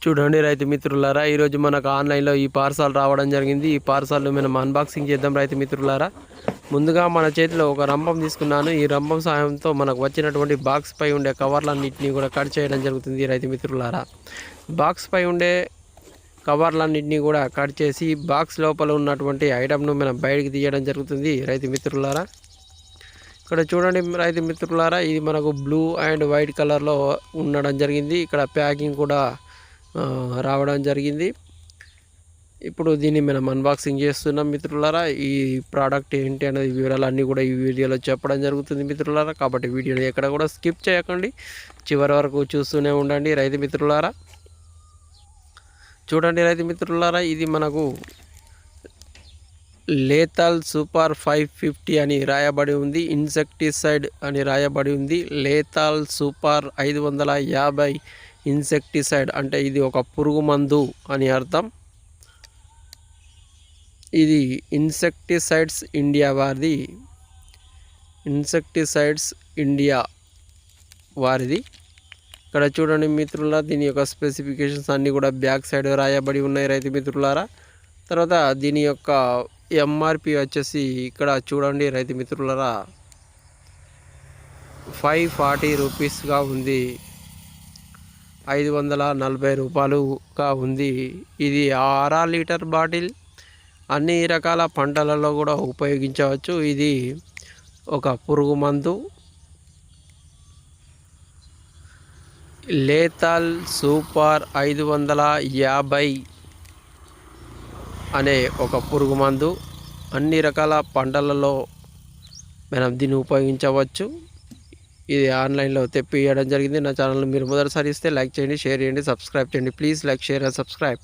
చూడండి రైతు మిత్రులారా, ఈరోజు మనకు ఆన్లైన్లో ఈ పార్సల్ రావడం జరిగింది. ఈ పార్సల్ మనం అన్బాక్సింగ్ చేద్దాం రైతు మిత్రులారా. ముందుగా మన చేతిలో ఒక రంపం తీసుకున్నాను. ఈ రంపం సాయంతో మనకు వచ్చినటువంటి బాక్స్ పై ఉండే కవర్లన్నింటినీ కూడా కట్ చేయడం జరుగుతుంది రైతు మిత్రులారా. బాక్స్ పై ఉండే కవర్లన్నింటినీ కూడా కట్ చేసి బాక్స్ లోపల ఉన్నటువంటి ఐటమ్ను మనం బయటికి తీయడం జరుగుతుంది రైతు మిత్రులారా. ఇక్కడ చూడండి రైతు మిత్రులారా, ఇది మనకు బ్లూ అండ్ వైట్ కలర్లో ఉండడం జరిగింది. ఇక్కడ ప్యాకింగ్ కూడా రావడం జరిగింది. ఇప్పుడు దీన్ని మనం అన్బాక్సింగ్ చేస్తున్నాం మిత్రులారా. ఈ ప్రోడక్ట్ ఏంటి అనేది వివరాలు అన్నీ కూడా ఈ వీడియోలో చెప్పడం జరుగుతుంది మిత్రులారా. కాబట్టి వీడియోని ఎక్కడ కూడా స్కిప్ చేయకండి, చివరి వరకు చూస్తూనే ఉండండి రైతు మిత్రులారా. చూడండి రైతు మిత్రులారా, ఇది మనకు లేథల్ సూపర్ 550 అని రాయబడి ఉంది. ఇన్సెక్టిసైడ్ అని రాయబడి ఉంది. లేథల్ సూపర్ 550 ఇన్సెక్టిసైడ్ అంటే ఇది ఒక పురుగు మందు అని అర్థం. ఇది ఇన్సెక్టిసైడ్స్ ఇండియా వారిది. ఇన్సెక్టిసైడ్స్ ఇండియా వారిది. ఇక్కడ చూడండి మిత్రులారా, దీని యొక్క స్పెసిఫికేషన్స్ అన్నీ కూడా బ్యాక్ సైడ్ రాయబడి ఉన్నాయి రైతు మిత్రులారా. తర్వాత దీని యొక్క ఎంఆర్పి వచ్చేసి ఇక్కడ చూడండి రైతు మిత్రులారా, 540 రూపీస్గా ఉంది. 540 రూపాయలుగా ఉంది. ఇది 6 లీటర్ బాటిల్. అన్ని రకాల పంటలలో కూడా ఉపయోగించవచ్చు. ఇది ఒక పురుగు మందు. లేథల్ సూపర్ 550 అనే ఒక పురుగు మందు. అన్ని రకాల పంటలలో మనం దీన్ని ఉపయోగించవచ్చు. ఇది ఆన్లైన్లో తెప్పియడం జరిగింది. నా ఛానల్ మీరు మొదటిసారి ఇస్తే లైక్ చేయండి, షేర్ చేయండి, సబ్స్క్రైబ్ చేయండి. Please like, share and subscribe.